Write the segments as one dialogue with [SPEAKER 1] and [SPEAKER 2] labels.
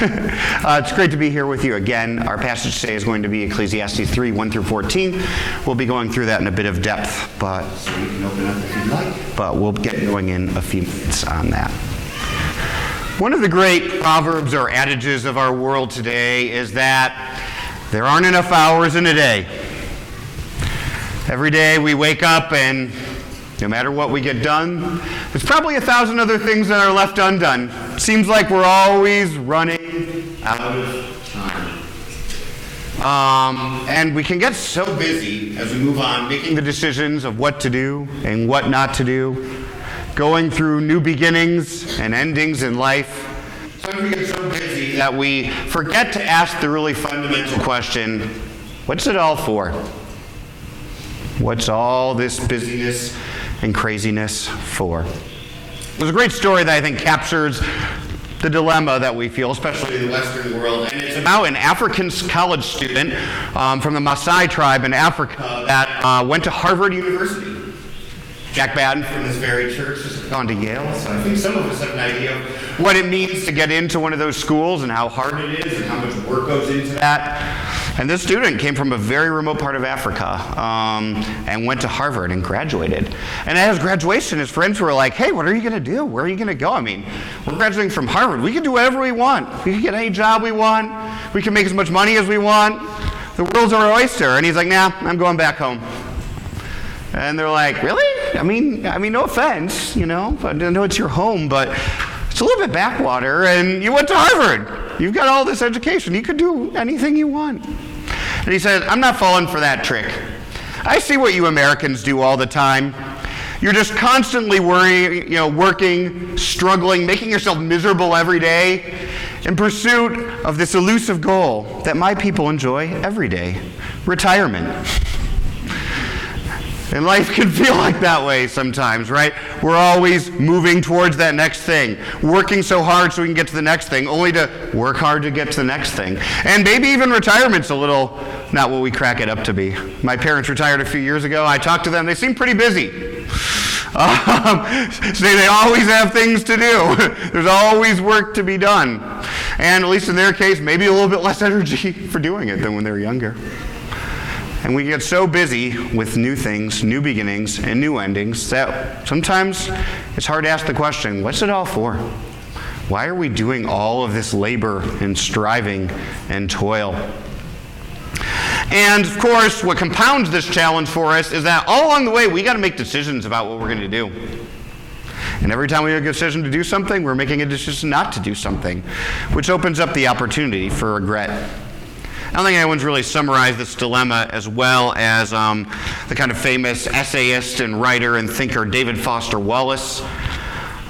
[SPEAKER 1] It's great to be here with you again. Our passage today is going to be Ecclesiastes 3, 1 through 14. We'll be going through that in a bit of depth, but so you can open up if you'd like. But we'll get going in a few minutes on that. One of the great proverbs or adages of our world today is that there aren't enough hours in a day. Every day we wake up and no matter what we get done, there's probably 1,000 other things that are left undone. Seems like we're always running out of time. And we can get so busy as we move on, making the decisions of what to do and what not to do, going through new beginnings and endings in life. Sometimes we get so busy that we forget to ask the really fundamental question, what's it all for? What's all this busyness and craziness for? There's a great story that I think captures the dilemma that we feel, especially in the Western world, and it's about an African college student from the Maasai tribe in Africa that went to Harvard University. Jack Baden from this very church has gone to Yale, so I think some of us have an idea of what it means to get into one of those schools and how hard it is and how much work goes into that. And this student came from a very remote part of Africa and went to Harvard and graduated. And at his graduation, his friends were like, hey, what are you going to do? Where are you going to go? I mean, we're graduating from Harvard. We can do whatever we want. We can get any job we want. We can make as much money as we want. The world's our oyster. And he's like, nah, I'm going back home. And they're like, really? I mean, no offense, I know it's your home, but it's a little bit backwater, and you went to Harvard. You've got all this education. You could do anything you want. And he said, I'm not falling for that trick. I see what you Americans do all the time. You're just constantly working, struggling, making yourself miserable every day in pursuit of this elusive goal that my people enjoy every day, retirement. And life can feel like that way sometimes, right? We're always moving towards that next thing, working so hard so we can get to the next thing, only to work hard to get to the next thing. And maybe even retirement's a little not what we crack it up to be. My parents retired a few years ago. I talked to them. They seem pretty busy. So they always have things to do. There's always work to be done. And at least in their case, maybe a little bit less energy for doing it than when they were younger. And we get so busy with new things, new beginnings, and new endings that sometimes it's hard to ask the question, what's it all for? Why are we doing all of this labor and striving and toil? And of course, what compounds this challenge for us is that all along the way, we got to make decisions about what we're going to do. And every time we make a decision to do something, we're making a decision not to do something, which opens up the opportunity for regret. I don't think anyone's really summarized this dilemma as well as the kind of famous essayist and writer and thinker David Foster Wallace.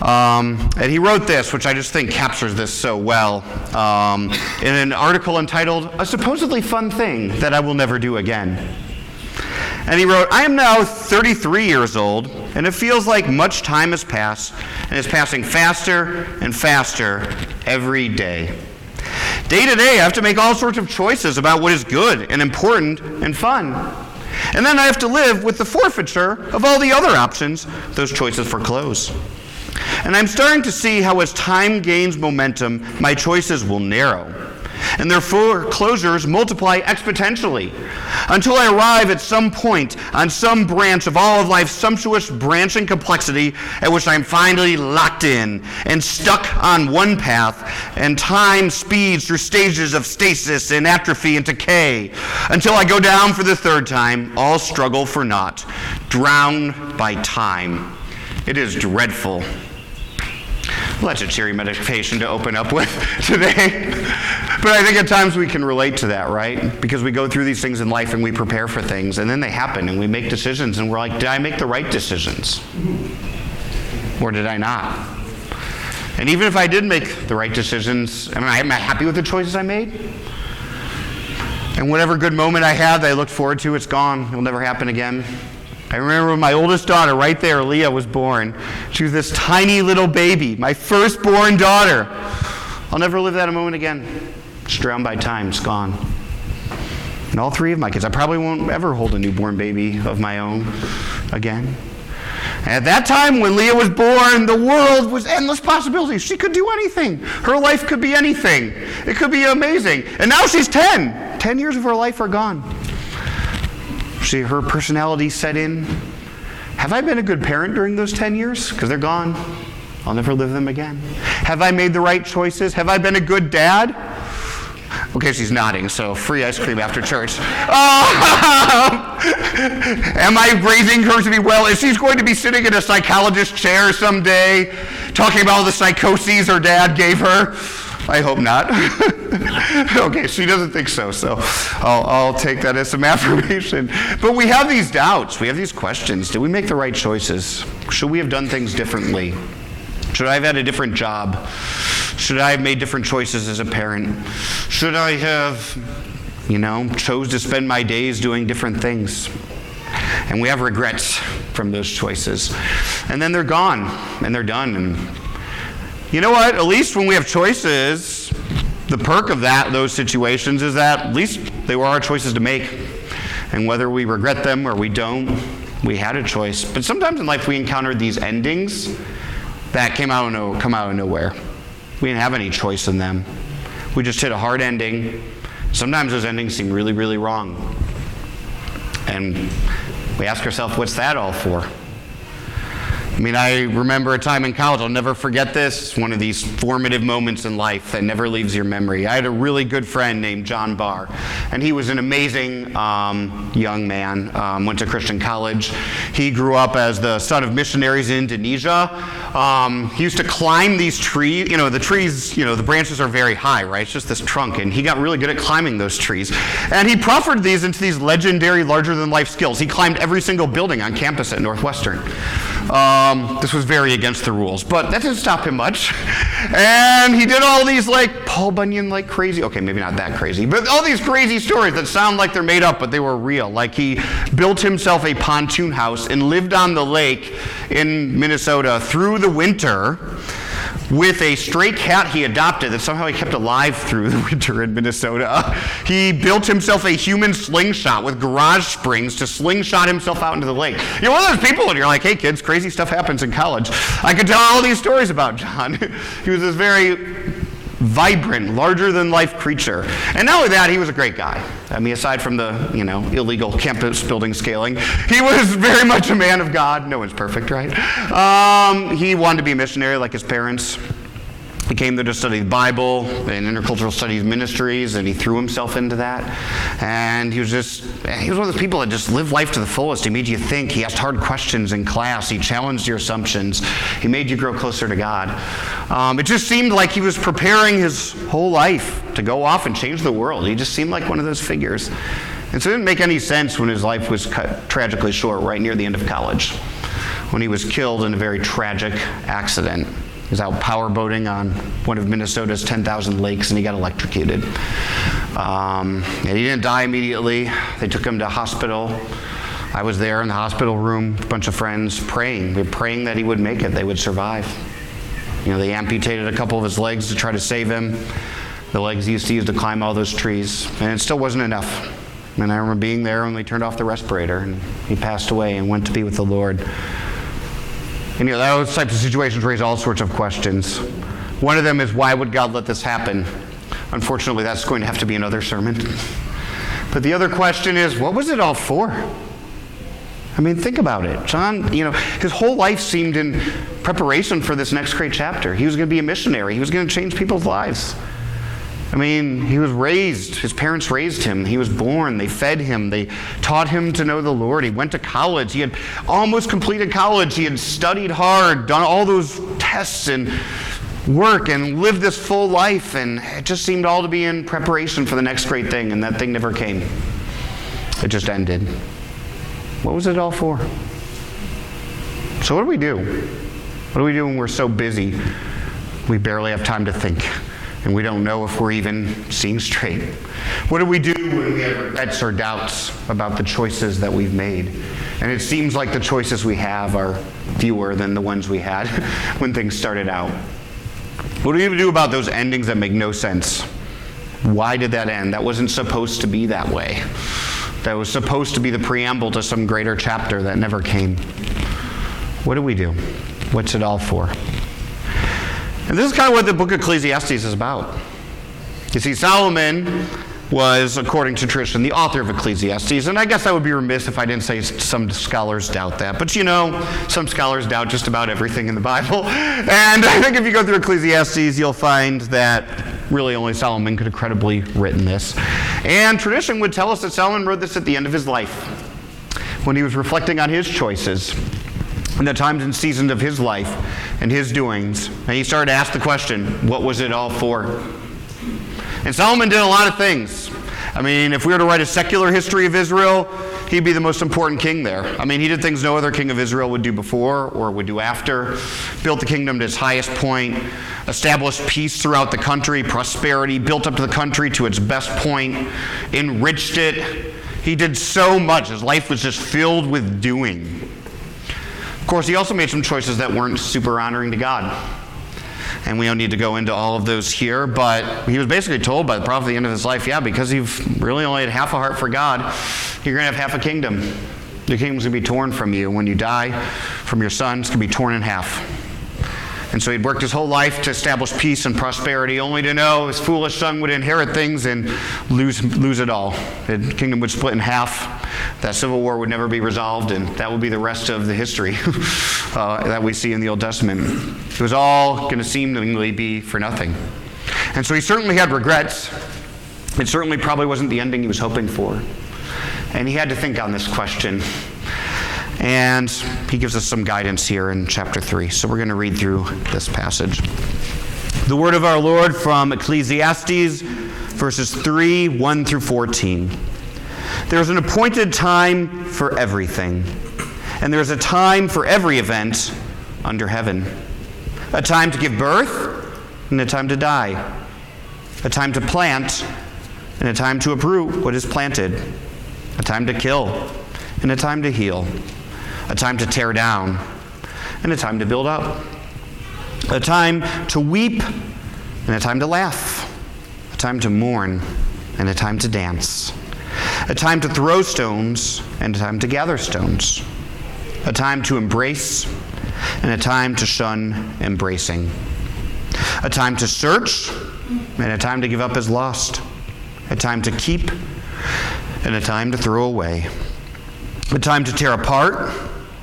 [SPEAKER 1] And he wrote this, which I just think captures this so well, in an article entitled, A Supposedly Fun Thing That I Will Never Do Again. And he wrote, I am now 33 years old, and it feels like much time has passed, and is passing faster and faster every day. Day to day, I have to make all sorts of choices about what is good and important and fun. And then I have to live with the forfeiture of all the other options those choices foreclose. And I'm starting to see how as time gains momentum, my choices will narrow. And their foreclosures multiply exponentially until I arrive at some point on some branch of all of life's sumptuous branching complexity at which I'm finally locked in and stuck on one path, and time speeds through stages of stasis and atrophy and decay until I go down for the third time, all struggle for naught, drowned by time. It is dreadful. Well, that's a cheery meditation to open up with today. But I think at times we can relate to that, right? Because we go through these things in life and we prepare for things, and then they happen, and we make decisions, and we're like, did I make the right decisions? Or did I not? And even if I did make the right decisions, am I happy with the choices I made? And whatever good moment I had that I looked forward to, it's gone. It'll never happen again. I remember when my oldest daughter, right there, Leah, was born. She was this tiny little baby, my firstborn daughter. I'll never live that a moment again. It's drowned by time, it's gone. And all three of my kids, I probably won't ever hold a newborn baby of my own again. At that time, when Leah was born, the world was endless possibilities. She could do anything. Her life could be anything. It could be amazing. And now she's 10. 10 years of her life are gone. Her personality set in. Have I been a good parent during those 10 years? Because they're gone. I'll never live them again. Have I made the right choices? Have I been a good dad? Okay, she's nodding, so free ice cream after church. Am I raising her to be well? Is she going to be sitting in a psychologist's chair someday talking about all the psychoses her dad gave her? I hope not. Okay, she doesn't think so, so I'll take that as some affirmation. But we have these doubts. We have these questions. Did we make the right choices? Should we have done things differently? Should I have had a different job? Should I have made different choices as a parent? Should I have, chose to spend my days doing different things? And we have regrets from those choices. And then they're gone, and they're done. And you know what? At least when we have choices, the perk of those situations is that at least they were our choices to make. And whether we regret them or we don't, we had a choice. But sometimes in life we encounter these endings that come out of nowhere. We didn't have any choice in them. We just hit a hard ending. Sometimes those endings seem really, really wrong. And we ask ourselves, what's that all for? I remember a time in college, I'll never forget this, one of these formative moments in life that never leaves your memory. I had a really good friend named John Barr, and he was an amazing young man, went to Christian college. He grew up as the son of missionaries in Indonesia. He used to climb these trees. The trees, the branches are very high, right? It's just this trunk, and he got really good at climbing those trees. And he proffered these into these legendary, larger-than-life skills. He climbed every single building on campus at Northwestern. This was very against the rules, but that didn't stop him much. And he did all these Paul Bunyan crazy, okay, maybe not that crazy, but all these crazy stories that sound like they're made up, but they were real. He built himself a pontoon house and lived on the lake in Minnesota through the winter with a stray cat he adopted that somehow he kept alive through the winter in Minnesota. He built himself a human slingshot with garage springs to slingshot himself out into the lake. You're one of those people and you're like, hey kids, crazy stuff happens in college. I could tell all these stories about John. He was this very vibrant, larger-than-life creature. And not only that, he was a great guy. Aside from the, illegal campus building scaling, he was very much a man of God. No one's perfect, right? He wanted to be a missionary like his parents. He came there to study the Bible and intercultural studies ministries, and he threw himself into that. And he was one of those people that just lived life to the fullest. He made you think. He asked hard questions in class. He challenged your assumptions. He made you grow closer to God. It just seemed like he was preparing his whole life to go off and change the world. He just seemed like one of those figures. And so it didn't make any sense when his life was cut tragically short right near the end of college, when he was killed in a very tragic accident. He was out powerboating on one of Minnesota's 10,000 lakes, and he got electrocuted. And he didn't die immediately. They took him to hospital. I was there in the hospital room, a bunch of friends praying. We were praying that he would make it, they would survive. They amputated a couple of his legs to try to save him. The legs he used to use to climb all those trees. And it still wasn't enough. And I remember being there when they turned off the respirator, and he passed away and went to be with the Lord. And those types of situations raise all sorts of questions. One of them is, why would God let this happen? Unfortunately, that's going to have to be another sermon. But the other question is, what was it all for? Think about it. John, his whole life seemed in preparation for this next great chapter. He was going to be a missionary. He was going to change people's lives. He was raised. His parents raised him. He was born. They fed him. They taught him to know the Lord. He went to college. He had almost completed college. He had studied hard, done all those tests and work, and lived this full life. And it just seemed all to be in preparation for the next great thing, and that thing never came. It just ended. What was it all for? So what do we do? What do we do when we're so busy we barely have time to think? And we don't know if we're even seeing straight? What do we do when we have regrets or doubts about the choices that we've made? And it seems like the choices we have are fewer than the ones we had when things started out. What do we do about those endings that make no sense? Why did that end? That wasn't supposed to be that way. That was supposed to be the preamble to some greater chapter that never came. What do we do? What's it all for? And this is kind of what the book of Ecclesiastes is about. You see, Solomon was, according to tradition, the author of Ecclesiastes. And I guess I would be remiss if I didn't say some scholars doubt that. But some scholars doubt just about everything in the Bible. And I think if you go through Ecclesiastes, you'll find that really only Solomon could have credibly written this. And tradition would tell us that Solomon wrote this at the end of his life, when he was reflecting on his choices and the times and seasons of his life and his doings. And he started to ask the question, what was it all for? And Solomon did a lot of things. I mean, if we were to write a secular history of Israel, he'd be the most important king there. I mean, he did things no other king of Israel would do before or would do after. Built the kingdom to its highest point, established peace throughout the country, prosperity, built up the country to its best point, enriched it. He did so much. His life was just filled with doing. Of course, he also made some choices that weren't super honoring to God. And we don't need to go into all of those here, but he was basically told by the prophet at the end of his life, because you've really only had half a heart for God, you're going to have half a kingdom. Your kingdom's going to be torn from you. When you die, from your son, it's going to be torn in half. And so he'd worked his whole life to establish peace and prosperity, only to know his foolish son would inherit things and lose it all. The kingdom would split in half. That civil war would never be resolved, and that would be the rest of the history that we see in the Old Testament. It was all going to seemingly be for nothing. And so he certainly had regrets. It certainly probably wasn't the ending he was hoping for. And he had to think on this question. And he gives us some guidance here in chapter 3. So we're going to read through this passage. The word of our Lord from Ecclesiastes, verses 3, 1 through 14. There is an appointed time for everything, and there is a time for every event under heaven. A time to give birth, and a time to die. A time to plant, and a time to uproot what is planted. A time to kill, and a time to heal. A time to tear down, and a time to build up. A time to weep, and a time to laugh. A time to mourn, and a time to dance. A time to throw stones, and a time to gather stones. A time to embrace, and a time to shun embracing. A time to search, and a time to give up as lost. A time to keep, and a time to throw away. A time to tear apart,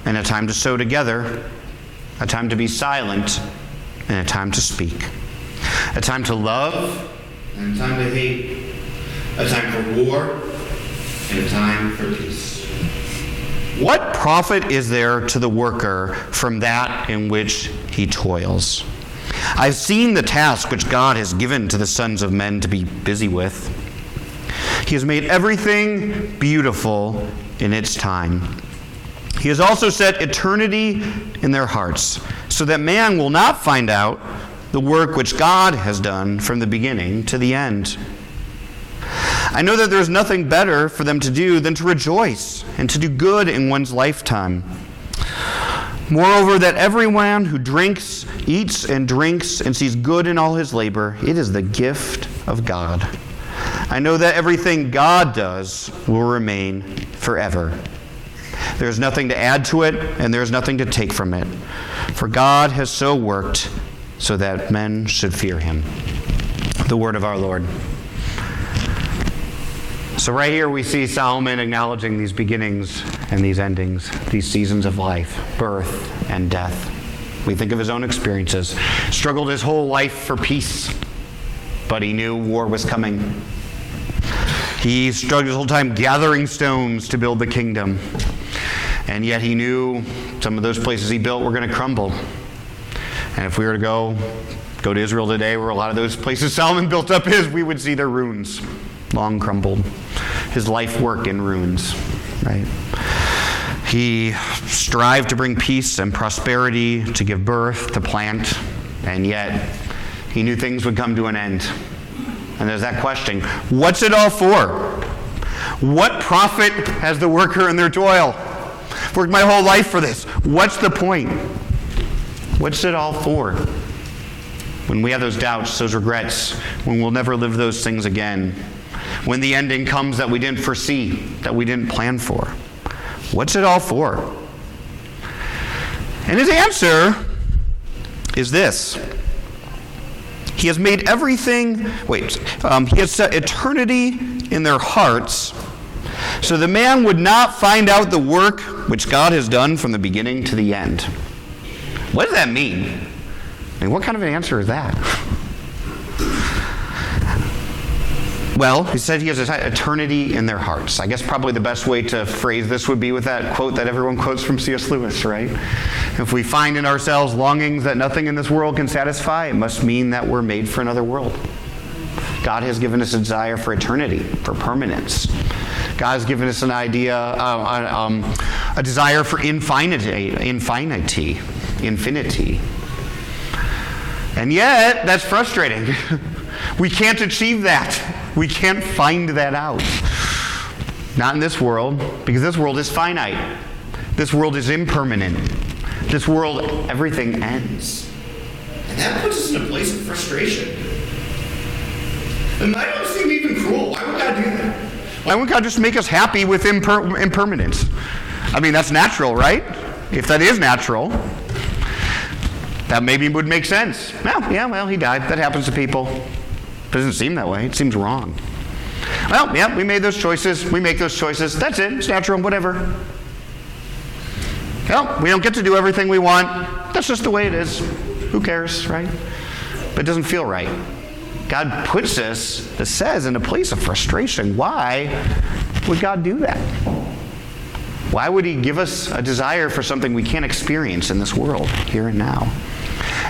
[SPEAKER 1] and a time to sew together. A time to be silent, and a time to speak. A time to love, and a time to hate. A time for war, and a time for peace. What profit is there to the worker from that in which he toils? I've seen the task which God has given to the sons of men to be busy with. He has made everything beautiful in its time. He has also set eternity in their hearts, so that man will not find out the work which God has done from the beginning to the end. I know that there is nothing better for them to do than to rejoice and to do good in one's lifetime. Moreover, that everyone who drinks, eats, and drinks and sees good in all his labor, it is the gift of God. I know that everything God does will remain forever. There is nothing to add to it, and there is nothing to take from it. For God has so worked so that men should fear him. The word of our Lord. So right here we see Solomon acknowledging these beginnings and these endings, these seasons of life, birth and death. We think of his own experiences. Struggled his whole life for peace, but he knew war was coming. He struggled his whole time gathering stones to build the kingdom. And yet he knew some of those places he built were going to crumble. And if we were to go to Israel today, where a lot of those places Solomon built up we would see their ruins, long crumbled. His life work in ruins, right? He strived to bring peace and prosperity, to give birth, to plant, and yet he knew things would come to an end. And there's that question, what's it all for? What profit has the worker in their toil? I've worked my whole life for this. What's the point? What's it all for? When we have those doubts, those regrets, when we'll never live those things again, when the ending comes that we didn't foresee, that we didn't plan for. What's it all for? And his answer is this. He has made everything, he has set eternity in their hearts, so the man would not find out the work which God has done from the beginning to the end. What does that mean? I mean, what kind of an answer is that? Well, he said he has eternity in their hearts. I guess probably the best way to phrase this would be with that quote that everyone quotes from C.S. Lewis, right? If we find in ourselves longings that nothing in this world can satisfy, it must mean that we're made for another world. God has given us a desire for eternity, for permanence. God has given us an idea, a desire for infinity. And yet, that's frustrating. We can't achieve that. We can't find that out. Not in this world, because this world is finite. This world is impermanent. This world, everything ends. And that puts us in a place of frustration. And that don't seem even cruel. Why would God do that? Why wouldn't God just make us happy with impermanence? I mean, that's natural, right? If that is natural, that maybe would make sense. Well, he died. That happens to people. It doesn't seem that way. It seems wrong. Well, yeah, we made those choices. We make those choices. That's it. It's natural. Whatever. Well, we don't get to do everything we want. That's just the way it is. Who cares, right? But it doesn't feel right. God puts us, it says, in a place of frustration. Why would God do that? Why would he give us a desire for something we can't experience in this world, here and now?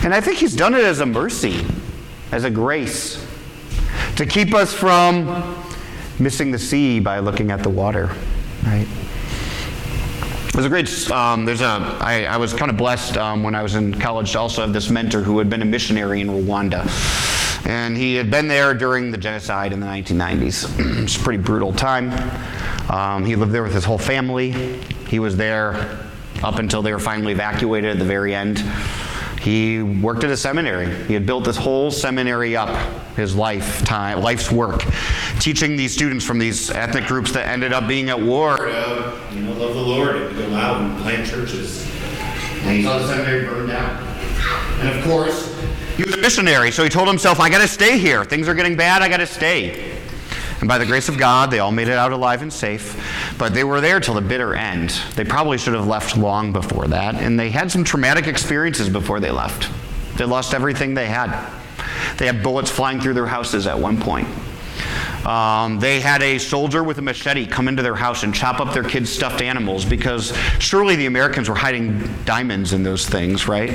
[SPEAKER 1] And I think he's done it as a mercy, as a grace, to keep us from missing the sea by looking at the water, right? There's a great, I was kind of blessed when I was in college to also have this mentor who had been a missionary in Rwanda. And he had been there during the genocide in the 1990s. It's a pretty brutal time. He lived there with his whole family. He was there up until they were finally evacuated at the very end. He worked at a seminary. He had built this whole seminary up, his life's work, teaching these students from these ethnic groups that ended up being at war to, love the Lord and to go out and plant churches. And he saw the seminary burn down. And of course, he was a missionary, so he told himself, I got to stay here. Things are getting bad, I got to stay. And by the grace of God, they all made it out alive and safe. But they were there till the bitter end. They probably should have left long before that. And they had some traumatic experiences before they left. They lost everything they had. They had bullets flying through their houses at one point. They had a soldier with a machete come into their house and chop up their kids' stuffed animals because surely the Americans were hiding diamonds in those things, right?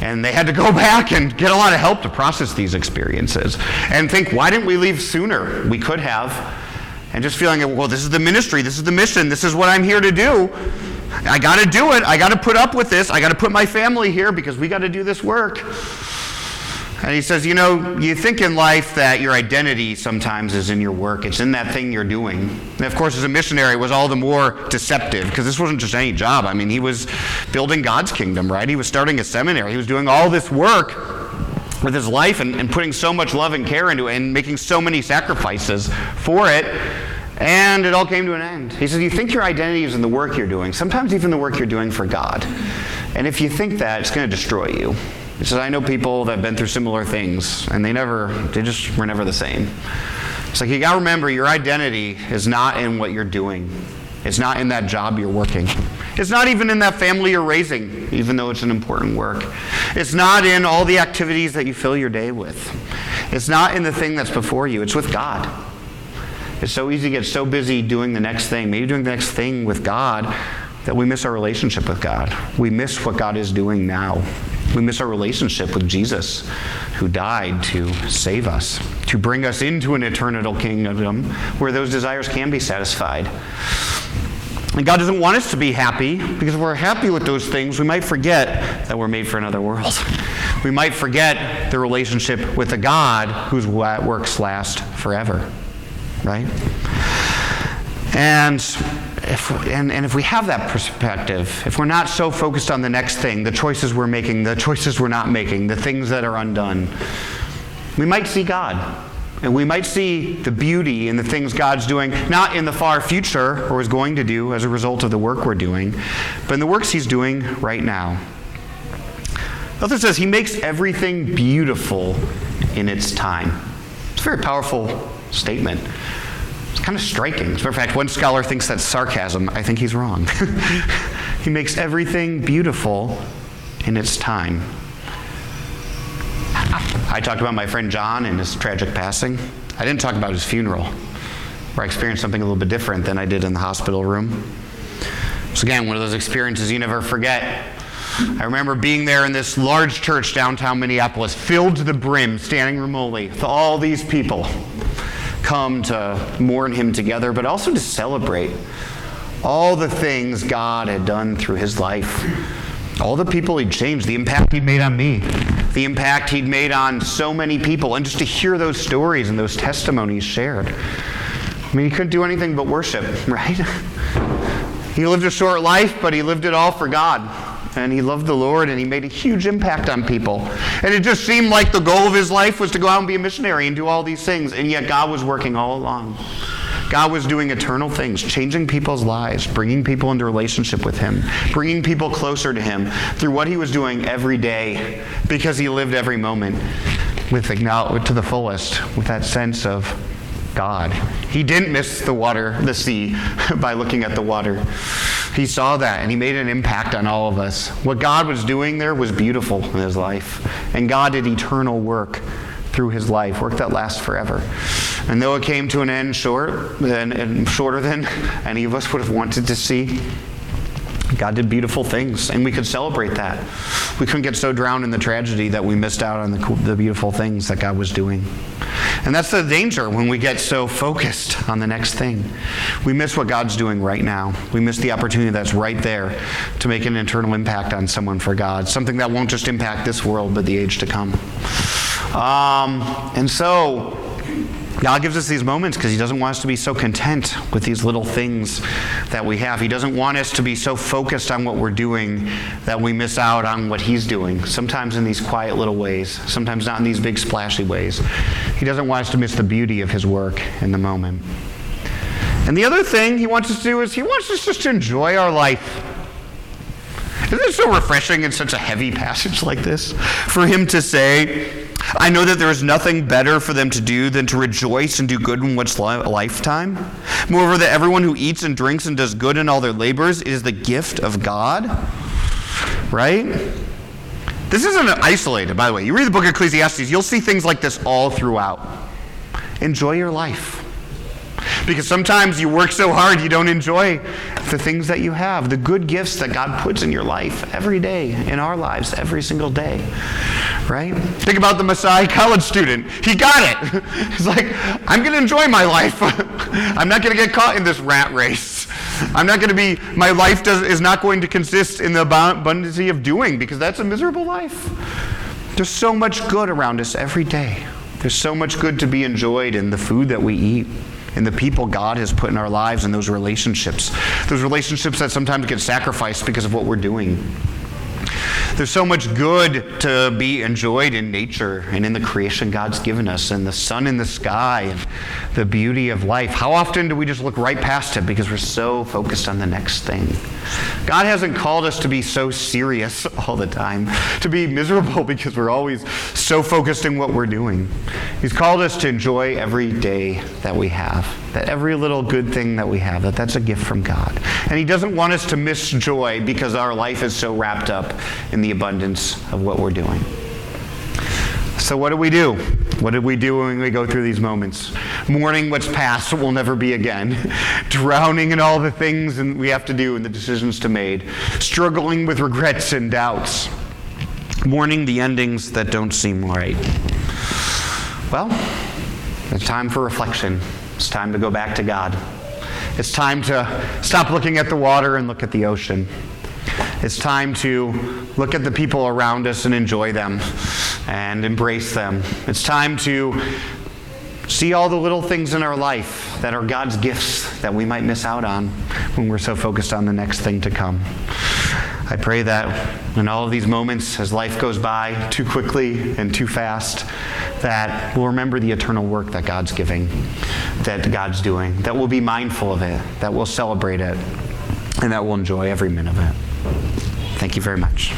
[SPEAKER 1] And they had to go back and get a lot of help to process these experiences and think, why didn't we leave sooner? We could have. And just feeling, well, this is the ministry, this is the mission, this is what I'm here to do. I got to do it. I got to put up with this. I got to put my family here because we got to do this work. And he says, you think in life that your identity sometimes is in your work. It's in that thing you're doing. And of course, as a missionary, it was all the more deceptive because this wasn't just any job. I mean, he was building God's kingdom, right? He was starting a seminary. He was doing all this work with his life and putting so much love and care into it and making so many sacrifices for it. And it all came to an end. He says, you think your identity is in the work you're doing, sometimes even the work you're doing for God. And if you think that, it's going to destroy you. He says, I know people that have been through similar things, and they just were never the same. It's like, you got to remember, your identity is not in what you're doing. It's not in that job you're working. It's not even in that family you're raising, even though it's an important work. It's not in all the activities that you fill your day with. It's not in the thing that's before you. It's with God. It's so easy to get so busy doing the next thing, maybe doing the next thing with God, that we miss our relationship with God. We miss what God is doing now. We miss our relationship with Jesus, who died to save us, to bring us into an eternal kingdom where those desires can be satisfied. And God doesn't want us to be happy, because if we're happy with those things, we might forget that we're made for another world. We might forget the relationship with a God whose works last forever, right? And if we have that perspective, if we're not so focused on the next thing, the choices we're making, the choices we're not making, the things that are undone, we might see God. And we might see the beauty in the things God's doing, not in the far future or is going to do as a result of the work we're doing, but in the works he's doing right now. The author says he makes everything beautiful in its time. It's a very powerful statement. It's kind of striking. As a matter of fact, one scholar thinks that's sarcasm. I think he's wrong. He makes everything beautiful in its time. I talked about my friend John and his tragic passing. I didn't talk about his funeral, where I experienced something a little bit different than I did in the hospital room. So again, one of those experiences you never forget. I remember being there in this large church downtown Minneapolis, filled to the brim, standing room only, with all these people come to mourn him together, but also to celebrate all the things God had done through his life. All the people he'd changed, the impact he'd made on me, the impact he'd made on so many people, and just to hear those stories and those testimonies shared. I mean, he couldn't do anything but worship, right? He lived a short life, but he lived it all for God. And he loved the Lord, and he made a huge impact on people. And it just seemed like the goal of his life was to go out and be a missionary and do all these things, and yet God was working all along. God was doing eternal things, changing people's lives, bringing people into relationship with him, bringing people closer to him through what he was doing every day, because he lived every moment to the fullest with that sense of God. He didn't miss the sea, by looking at the water. He saw that, and he made an impact on all of us. What God was doing there was beautiful in his life, and God did eternal work through his life, work that lasts forever. And though it came to an end shorter than any of us would have wanted to see, God did beautiful things, and we could celebrate that. We couldn't get so drowned in the tragedy that we missed out on the beautiful things that God was doing. And that's the danger when we get so focused on the next thing. We miss what God's doing right now. We miss the opportunity that's right there to make an eternal impact on someone for God, something that won't just impact this world, but the age to come. And so God gives us these moments because he doesn't want us to be so content with these little things that we have. He doesn't want us to be so focused on what we're doing that we miss out on what he's doing, sometimes in these quiet little ways, sometimes not in these big splashy ways. He doesn't want us to miss the beauty of his work in the moment. And the other thing he wants us to do is he wants us just to enjoy our life. Isn't it so refreshing in such a heavy passage like this for him to say, I know that there is nothing better for them to do than to rejoice and do good in one's lifetime. Moreover, that everyone who eats and drinks and does good in all their labors is the gift of God. Right? This isn't isolated, by the way. You read the book of Ecclesiastes, you'll see things like this all throughout. Enjoy your life. Because sometimes you work so hard you don't enjoy the things that you have, the good gifts that God puts in your life every day, in our lives, every single day. Right? Think about the Messiah college student. He got it. He's like, I'm going to enjoy my life. I'm not going to get caught in this rat race. My life is not going to consist in the abundance of doing, because that's a miserable life. There's so much good around us every day. There's so much good to be enjoyed in the food that we eat, and the people God has put in our lives, and those relationships that sometimes get sacrificed because of what we're doing. There's so much good to be enjoyed in nature and in the creation God's given us, and the sun in the sky and the beauty of life. How often do we just look right past it because we're so focused on the next thing? God hasn't called us to be so serious all the time, to be miserable because we're always so focused in what we're doing. He's called us to enjoy every day that we have, that every little good thing that we have, that's a gift from God. And he doesn't want us to miss joy because our life is so wrapped up in the abundance of what we're doing. So what do we do? What did we do when we go through these moments? Mourning what's past, what will never be again. Drowning in all the things and we have to do and the decisions to make. Struggling with regrets and doubts. Mourning the endings that don't seem right. Well, it's time for reflection. It's time to go back to God. It's time to stop looking at the water and look at the ocean. It's time to look at the people around us and enjoy them and embrace them. It's time to see all the little things in our life that are God's gifts that we might miss out on when we're so focused on the next thing to come. I pray that in all of these moments, as life goes by too quickly and too fast, that we'll remember the eternal work that God's giving, that God's doing, that we'll be mindful of it, that we'll celebrate it, and that we'll enjoy every minute of it. Thank you very much.